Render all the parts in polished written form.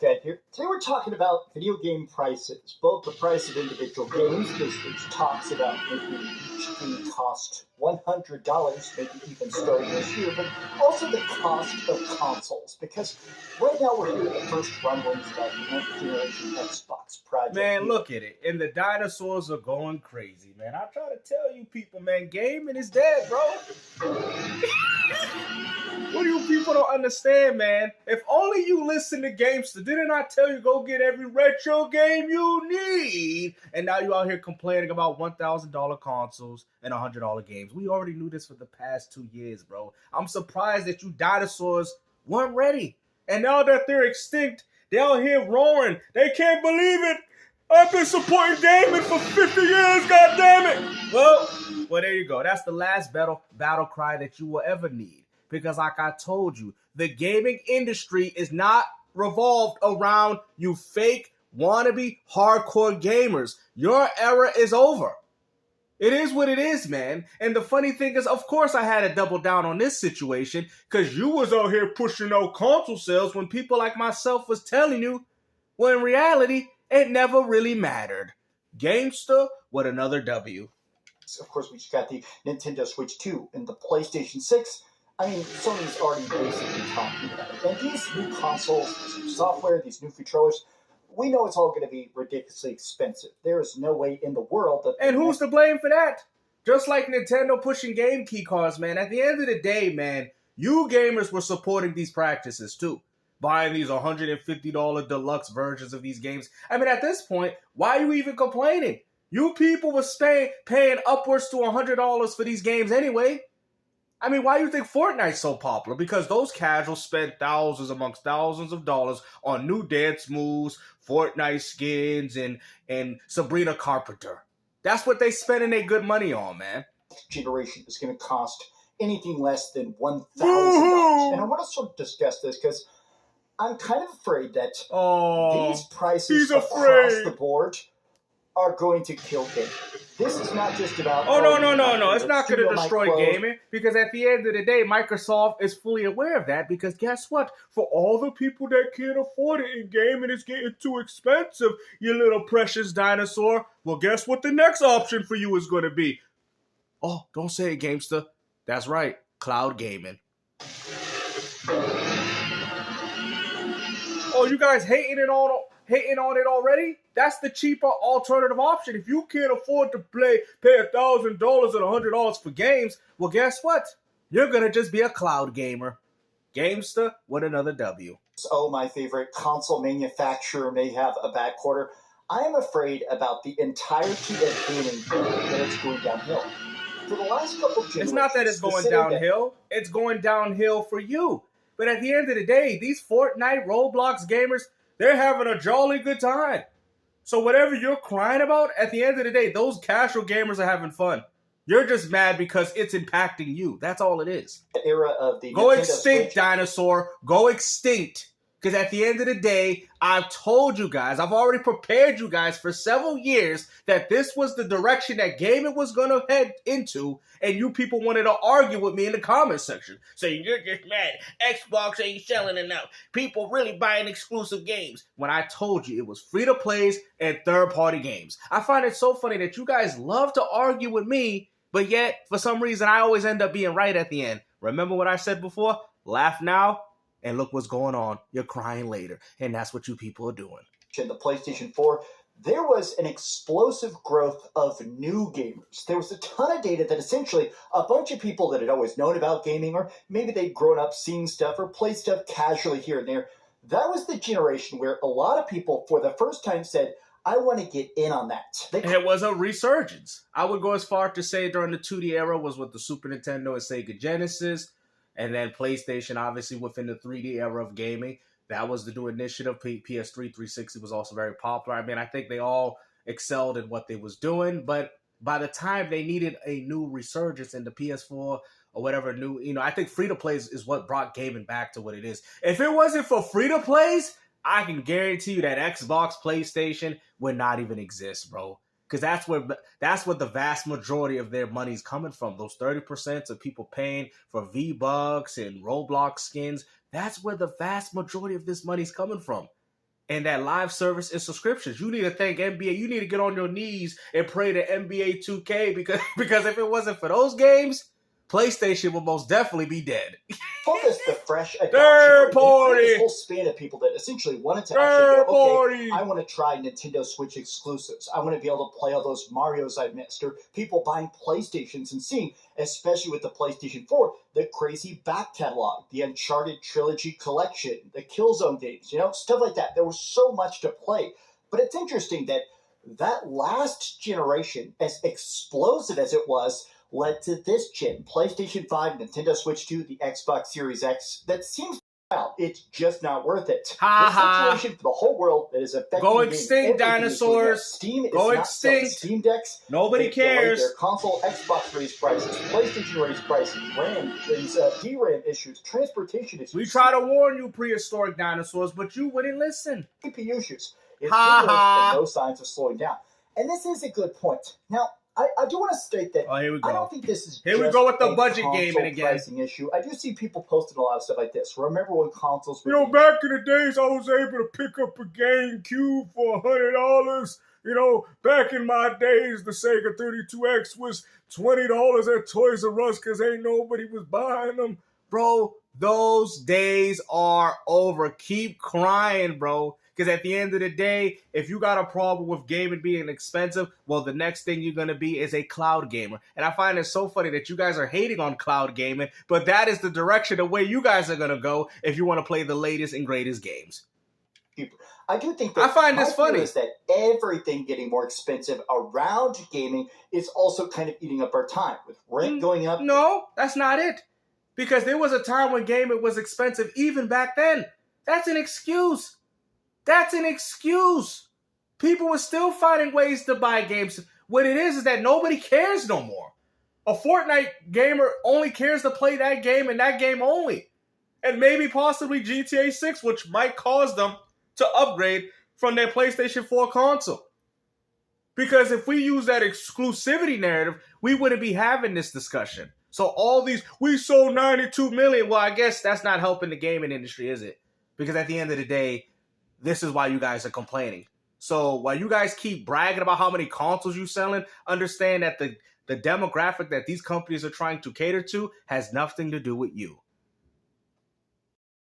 Fan here. Today we're talking about video game prices, both the price of individual games, because it talks about making each game cost $100, maybe even starting this year, but also the cost of consoles, because right now we're hearing the first rumblings about the next generation Xbox project. Man, look at it. And the dinosaurs are going crazy, man. I try to tell you people, man, gaming is dead, bro. What do you people don't understand, man? If only you listen to Gamester, didn't I tell you go get every retro game you need? And now you out here complaining about $1,000 consoles and $100 games. We already knew this for the past 2 years, bro. I'm surprised that you dinosaurs weren't ready. And now that they're extinct, they're out here roaring. They can't believe it. I've been supporting gaming for 50 years, goddammit. Well, there you go. That's the last battle cry that you will ever need. Because like I told you, the gaming industry is not revolved around you fake, wannabe, hardcore gamers. Your era is over. It is what it is, man. And the funny thing is, of course I had to double down on this situation because you was out here pushing out console sales when people like myself was telling you, well, in reality, it never really mattered. Gamester with another W. Of course, we just got the Nintendo Switch 2 and the PlayStation 6. I mean, Sony's already basically talking about it. And these new consoles, this new software, these new controllers, we know it's all going to be ridiculously expensive. There is no way in the world that... And who's to blame for that? Just like Nintendo pushing game key cards, man. At the end of the day, man, you gamers were supporting these practices too. Buying these $150 deluxe versions of these games. I mean, at this point, why are you even complaining? You people were paying upwards to $100 for these games anyway. I mean, why do you think Fortnite's so popular? Because those casuals spent thousands amongst thousands of dollars on new dance moves, Fortnite skins, and Sabrina Carpenter. That's what they spending their good money on, man. This generation is going to cost anything less than $1,000. And I want to sort of discuss this because I'm kind of afraid that these prices across the board are going to kill gaming. This is not just about... No. It's not going to destroy gaming because at the end of the day, Microsoft is fully aware of that because guess what? For all the people that can't afford it in gaming, it's getting too expensive, you little precious dinosaur. Well, guess what the next option for you is going to be? Oh, don't say it, Gamester. That's right. Cloud gaming. Oh, you guys hating on it already? That's the cheaper alternative option. If you can't afford to pay $1,000 and $100 for games, well, guess what? You're going to just be a cloud gamer. Gamester with another W. Oh, my favorite console manufacturer may have a bad quarter. I am afraid about the entirety of gaming that it's going downhill. For the last couple of generations... It's not that it's going downhill. It's going downhill for you. But at the end of the day, these Fortnite, Roblox gamers, they're having a jolly good time. So whatever you're crying about, at the end of the day, those casual gamers are having fun. You're just mad because it's impacting you. That's all it is. The era of the Go extinct, Switch. Dinosaur. Go extinct. Because at the end of the day, I've told you guys, I've already prepared you guys for several years that this was the direction that gaming was going to head into, and you people wanted to argue with me in the comment section, saying, you're just mad. Xbox ain't selling enough. People really buying exclusive games. When I told you it was free-to-plays and third-party games. I find it so funny that you guys love to argue with me, but yet, for some reason, I always end up being right at the end. Remember what I said before? Laugh now. And look what's going on. You're crying later. And that's what you people are doing. In the PlayStation 4, there was an explosive growth of new gamers. There was a ton of data that essentially a bunch of people that had always known about gaming, or maybe they'd grown up seeing stuff or played stuff casually here and there. That was the generation where a lot of people, for the first time, said, I want to get in on that. It was a resurgence. I would go as far to say during the 2D era was with the Super Nintendo and Sega Genesis. And then PlayStation, obviously, within the 3D era of gaming. That was the new initiative. PS3, 360 was also very popular. I mean, I think they all excelled in what they was doing. But by the time they needed a new resurgence in the PS4 or whatever new, I think free-to-plays is what brought gaming back to what it is. If it wasn't for free-to-plays, I can guarantee you that Xbox, PlayStation would not even exist, bro. Because that's where the vast majority of their money's coming from. Those 30% of people paying for V-Bucks and Roblox skins, that's where the vast majority of this money's coming from. And that live service is subscriptions. You need to thank NBA. You need to get on your knees and pray to NBA 2K because if it wasn't for those games, PlayStation would most definitely be dead. Focus the fresh adoption. Third party. This whole span of people that essentially wanted to actually go, okay, I want to try Nintendo Switch exclusives. I want to be able to play all those Marios I missed, or people buying PlayStations and seeing, especially with the PlayStation 4, the crazy back catalog, the Uncharted Trilogy Collection, the Killzone games, stuff like that. There was so much to play. But it's interesting that last generation, as explosive as it was, led to this gen, PlayStation 5, Nintendo Switch 2, the Xbox Series X. That seems wild. It's just not worth it. The situation for the whole world that is affecting Go extinct, Dinosaurs. Steam is Go not extinct. Steam decks. Nobody cares. Their console, Xbox raised prices, PlayStation raised prices, RAM, DRAM issues, transportation issues. We try to warn you, prehistoric dinosaurs, but you wouldn't listen. CPU issues. It's no signs of slowing down. And this is a good point. Now, I do want to state that here we go. I don't think this is here we go with the budget gaming again. Pricing issue. I do see people posting a lot of stuff like this. Remember when consoles were back in the days, I was able to pick up a GameCube for $100. Back in my days, the Sega 32X was $20 at Toys R Us because ain't nobody was buying them. Bro, those days are over. Keep crying, bro. Because at the end of the day, if you got a problem with gaming being expensive, well, the next thing you're going to be is a cloud gamer. And I find it so funny that you guys are hating on cloud gaming, but that is the direction, the way you guys are going to go if you want to play the latest and greatest games. I do think that I find this funny is that everything getting more expensive around gaming is also kind of eating up our time with rent going up. No, that's not it. Because there was a time when gaming was expensive even back then. That's an excuse. That's an excuse. People were still finding ways to buy games. What it is that nobody cares no more. A Fortnite gamer only cares to play that game and that game only. And maybe possibly GTA 6, which might cause them to upgrade from their PlayStation 4 console. Because if we use that exclusivity narrative, we wouldn't be having this discussion. So all these, we sold 92 million. Well, I guess that's not helping the gaming industry, is it? Because at the end of the day, this is why you guys are complaining. So while you guys keep bragging about how many consoles you're selling, understand that the demographic that these companies are trying to cater to has nothing to do with you.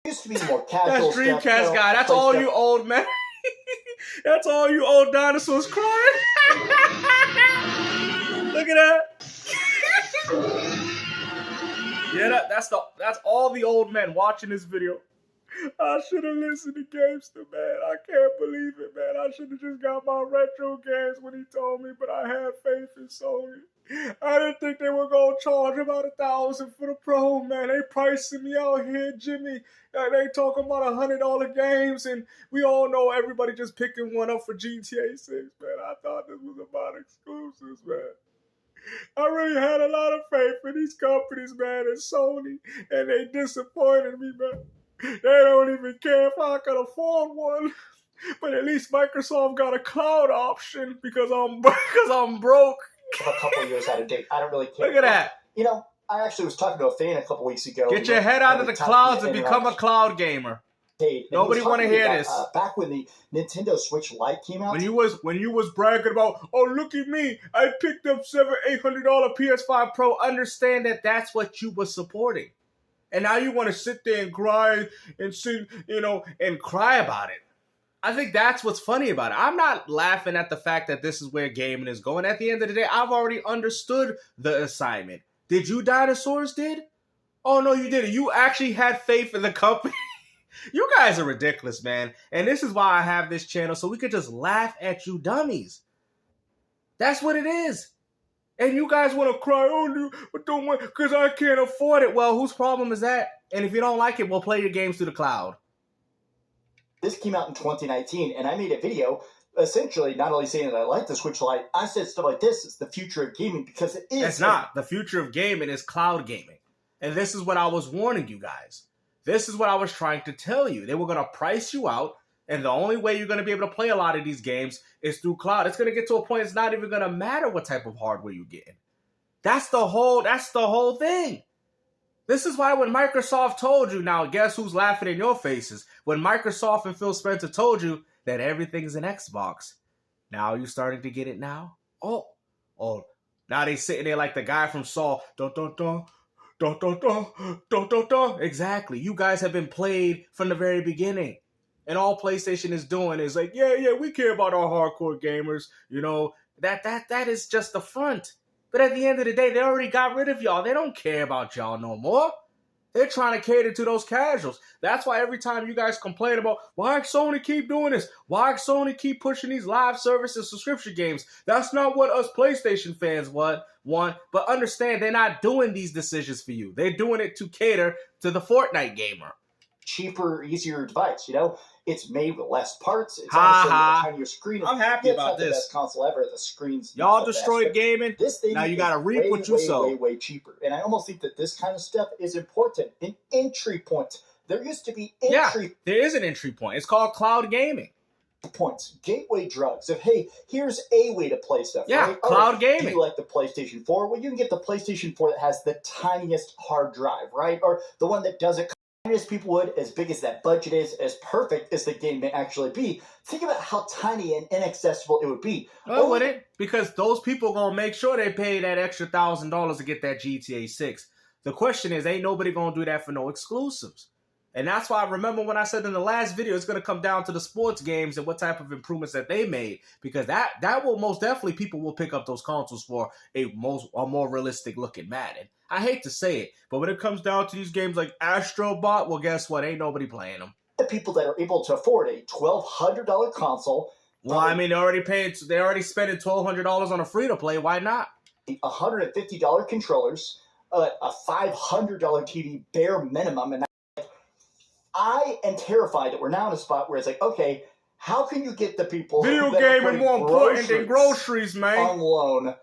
Used to be more casual. That's Dreamcast guy. That's all you old men. That's all you old dinosaurs crying. Look at that. Yeah, that's all the old men watching this video. I should have listened to Gamester, man. I can't believe it, man. I should have just got my retro games when he told me, but I had faith in Sony. I didn't think they were going to charge about $1,000 for the Pro, man. They pricing me out here, Jimmy. They talking about $100 games, and we all know everybody just picking one up for GTA 6, man. I thought this was about exclusives, man. I really had a lot of faith in these companies, man, and Sony, and they disappointed me, man. They don't even care if I can afford one. But at least Microsoft got a cloud option because I'm broke. A couple years out of date. I don't really care. Look at that. I actually was talking to a fan a couple weeks ago. Get your head out of the clouds and become a cloud gamer. Nobody want to hear this. Back when the Nintendo Switch Lite came out. When you was bragging about, oh, look at me, I picked up $700-800 PS5 Pro. Understand that that's what you were supporting. And now you want to sit there and cry and sing, and cry about it. I think that's what's funny about it. I'm not laughing at the fact that this is where gaming is going. At the end of the day, I've already understood the assignment. Did you, Dinosaurs, did? Oh, no, you didn't. You actually had faith in the company. You guys are ridiculous, man. And this is why I have this channel, so we could just laugh at you dummies. That's what it is. And you guys want to cry, don't want, because I can't afford it. Well, whose problem is that? And if you don't like it, we'll play your games through the cloud. This came out in 2019, and I made a video essentially not only saying that I like the Switch Lite, I said stuff like this is the future of gaming because it is. It's not. The future of gaming is cloud gaming. And this is what I was warning you guys. This is what I was trying to tell you. They were going to price you out, and the only way you're going to be able to play a lot of these games is through cloud. It's going to get to a point it's not even going to matter what type of hardware you're getting. That's the whole thing. This is why when Microsoft told you, now guess who's laughing in your faces? When Microsoft and Phil Spencer told you that everything's an Xbox. Now you starting to get it now? Oh, now they sitting there like the guy from Saw. Dun, dun, dun, dun, dun, dun, dun, dun, dun. Exactly. You guys have been played from the very beginning. And all PlayStation is doing is like, yeah, we care about our hardcore gamers. You know, that is just the front. But at the end of the day, they already got rid of y'all. They don't care about y'all no more. They're trying to cater to those casuals. That's why every time you guys complain about why Sony keep doing this, why Sony keep pushing these live service and subscription games, that's not what us PlayStation fans want. But understand, they're not doing these decisions for you. They're doing it to cater to the Fortnite gamer. Cheaper, easier device, you know? It's made with less parts. It's honestly a tinier screen. I'm happy about this. The best console ever. The screen's y'all destroyed gaming. This thing now you got to reap what you sow. Way cheaper. And I almost think that this kind of stuff is important. An entry point. There used to be entry. Yeah, there is an entry point. It's called cloud gaming. Points, gateway drugs of, hey, here's a way to play stuff. Yeah, right? cloud gaming. Do you like the PlayStation 4? Well, you can get the PlayStation 4 that has the tiniest hard drive, right? Or the one that does it as people would, as big as that budget is, as perfect as the game may actually be. Think about how tiny and inaccessible it would be. Well, would it? Because those people are going to make sure they pay that extra $1,000 to get that GTA 6. The question is, ain't nobody going to do that for no exclusives. And that's why I remember when I said in the last video, it's going to come down to the sports games and what type of improvements that they made. Because that will most definitely, people will pick up those consoles for a more realistic looking Madden. I hate to say it, but when it comes down to these games like Astro Bot, well, guess what? Ain't nobody playing them. The people that are able to afford a $1,200 console. Well, I mean, they're already spending $1,200 on a free-to-play. Why not? $150 controllers, a $500 TV bare minimum, and I am terrified that we're now in a spot where it's like, okay, how can you get the people video gaming more important than groceries, man? On loan.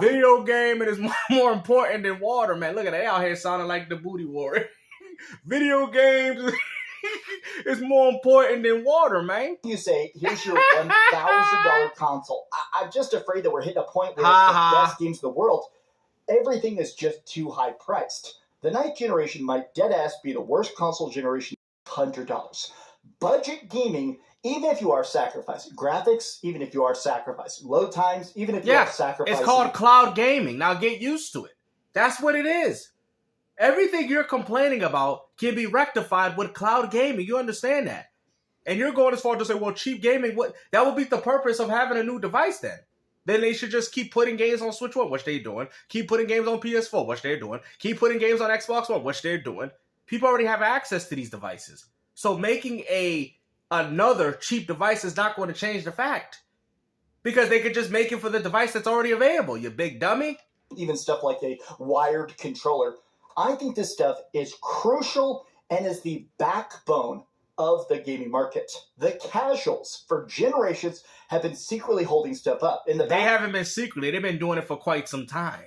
Video gaming is more important than water, man. Look at that, out here sounding like the booty warrior. Video games is more important than water, man. You say, here's your $1,000 console. I'm just afraid that we're hitting a point where it's the best games in the world. Everything is just too high priced. The ninth generation might deadass be the worst console generation. $100. Budget gaming, even if you are sacrificing graphics, even if you are sacrificing load times, even if you are sacrificing... It's called cloud gaming. Now get used to it. That's what it is. Everything you're complaining about can be rectified with cloud gaming. You understand that? And you're going as far to say, well, cheap gaming, that would be the purpose of having a new device then. Then they should just keep putting games on Switch 1, which they're doing. Keep putting games on PS4, which they're doing. Keep putting games on Xbox One, which they're doing. People already have access to these devices. So making another cheap device is not going to change the fact. Because they could just make it for the device that's already available, you big dummy. Even stuff like a wired controller. I think this stuff is crucial and is the backbone of the gaming market. The casuals for generations have been secretly holding stuff up. They haven't been secretly. They've been doing it for quite some time.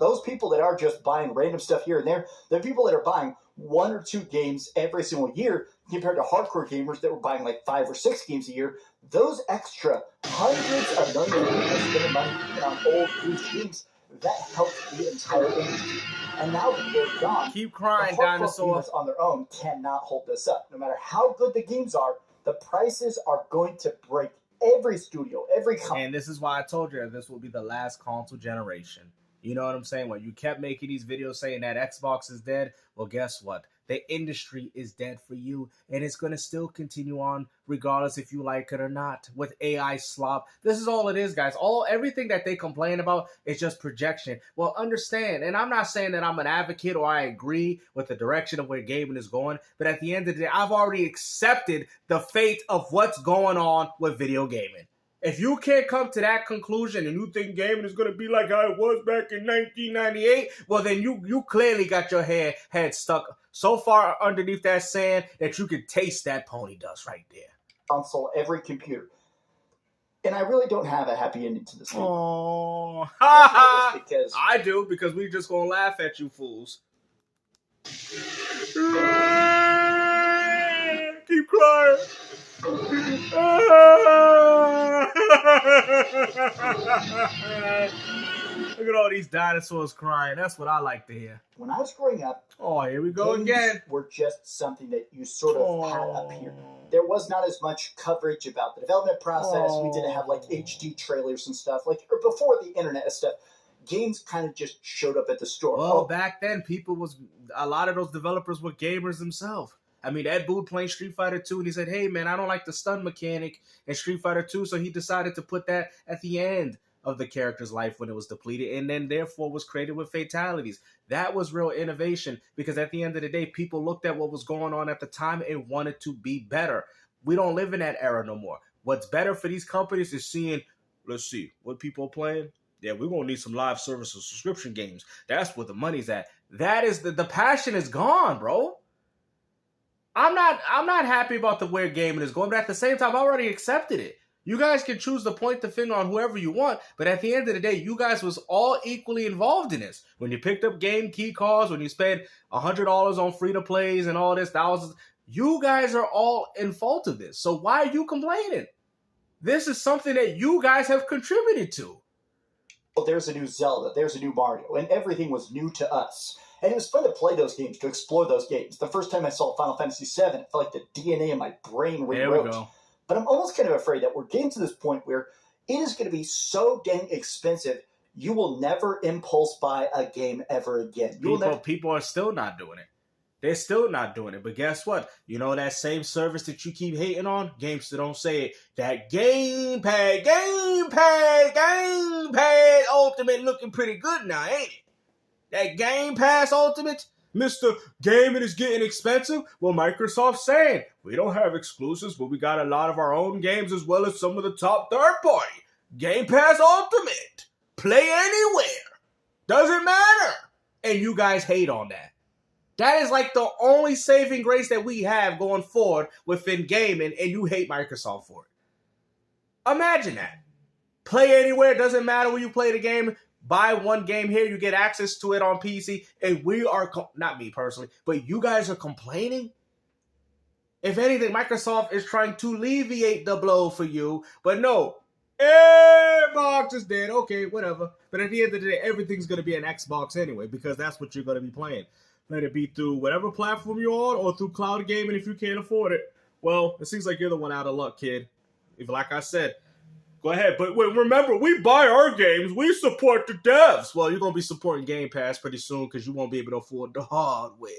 Those people that are just buying random stuff here and there, the people that are buying 1 or 2 games every single year compared to hardcore gamers that were buying like 5 or 6 games a year, those extra hundreds of millions of people spending money on old used games, that helped the entire industry. And now that they're gone, keep crying, the Dinosaurs on their own cannot hold this up. No matter how good the games are, the prices are going to break every studio, every company. And this is why I told you this will be the last console generation. You know what I'm saying? When you kept making these videos saying that Xbox is dead, well, guess what? The industry is dead for you, and it's going to still continue on regardless if you like it or not. With AI slop, this is all it is, guys. Everything that they complain about is just projection. Well, understand, and I'm not saying that I'm an advocate or I agree with the direction of where gaming is going, but at the end of the day, I've already accepted the fate of what's going on with video gaming. If you can't come to that conclusion and you think gaming is going to be like how it was back in 1998, well, then you clearly got your head stuck so far underneath that sand that you can taste that pony dust right there. Console, every computer. And I really don't have a happy ending to this game. Oh, because I do, because we just going to laugh at you fools. Keep crying. Look at all these dinosaurs crying. That's what I like to hear. When I was growing up, oh, here we go again. Were just something that you sort of had up here. there was not as much coverage about the development process. We didn't have like HD trailers and stuff, like or before the internet and stuff. Games kind of just showed up at the store. Well, back then, a lot of those developers were gamers themselves. I mean, Ed Boon playing Street Fighter 2, and he said, hey, man, I don't like the stun mechanic in Street Fighter 2, so he decided to put that at the end of the character's life when it was depleted, and then therefore was created with fatalities. That was real innovation, because at the end of the day, people looked at what was going on at the time and wanted to be better. We don't live in that era no more. What's better for these companies is seeing, let's see, what people are playing. Yeah, we're going to need some live service or subscription games. That's where the money's at. That is the passion is gone, bro. I'm not happy about the where gaming is going, but at the same time, I already accepted it. You guys can choose to point the finger on whoever you want, but at the end of the day, you guys was all equally involved in this. When you picked up game key cards, when you spent $100 on free-to-plays and all this, thousands, you guys are all in fault of this. So why are you complaining? This is something that you guys have contributed to. Well, there's a new Zelda, there's a new Mario, and everything was new to us. And it was fun to play those games, to explore those games. The first time I saw Final Fantasy VII, it felt like the DNA in my brain rewrote. There we go. But I'm almost kind of afraid that we're getting to this point where it is going to be so dang expensive, you will never impulse buy a game ever again. People are still not doing it. They're still not doing it. But guess what? You know that same service that you keep hating on? Gamester don't say it. That Game Pass Ultimate looking pretty good now, ain't it? That Game Pass Ultimate, Mr. Gaming is getting expensive. Well, Microsoft's saying, we don't have exclusives, but we got a lot of our own games as well as some of the top third-party. Game Pass Ultimate. Play anywhere. Doesn't matter. And you guys hate on that. That is like the only saving grace that we have going forward within gaming, and you hate Microsoft for it. Imagine that. Play anywhere, doesn't matter where you play the game. Buy one game here, you get access to it on PC, and we are, not me personally, but you guys are complaining? If anything, Microsoft is trying to alleviate the blow for you, but no. Xbox is dead, okay, whatever. But at the end of the day, everything's going to be an Xbox anyway, because that's what you're going to be playing. Let it be through whatever platform you're on or through cloud gaming if you can't afford it. Well, it seems like you're the one out of luck, kid. If, like I said, go ahead. But wait, remember, we buy our games. We support the devs. Well, you're going to be supporting Game Pass pretty soon because you won't be able to afford the hardware.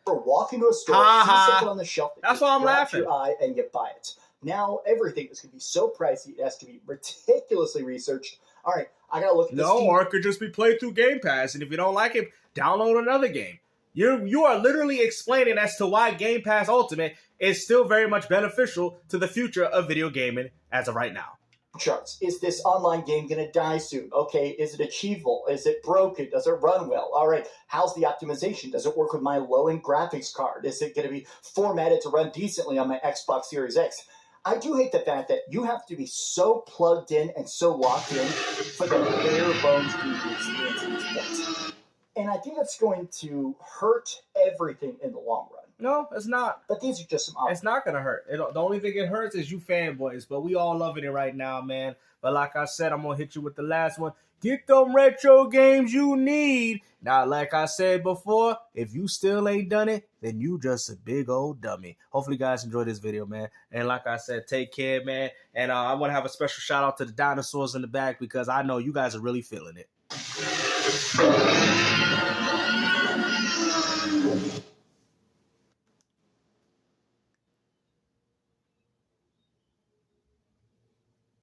For walking to a store, see something on the shelf. That's why I'm laughing. Your eye and you buy it. Now, everything is going to be so pricey, it has to be meticulously researched. All right, I got to look at this. No, or it could just be played through Game Pass. And if you don't like it, download another game. You are literally explaining as to why Game Pass Ultimate is still very much beneficial to the future of video gaming as of right now. Charts. Is this online game going to die soon? Okay, is it achievable? Is it broken? Does it run well? All right, how's the optimization? Does it work with my low-end graphics card? Is it going to be formatted to run decently on my Xbox Series X? I do hate the fact that you have to be so plugged in and so locked in for the bare bones gaming experience at this point. And I think that's going to hurt everything in the long run. No, it's not. But these are just some options. It's not going to hurt. The only thing it hurts is you fanboys, but we all loving it right now, man. But like I said, I'm going to hit you with the last one. Get them retro games you need. Now, like I said before, if you still ain't done it, then you just a big old dummy. Hopefully, you guys enjoyed this video, man. And like I said, take care, man. And I want to have a special shout out to the dinosaurs in the back because I know you guys are really feeling it.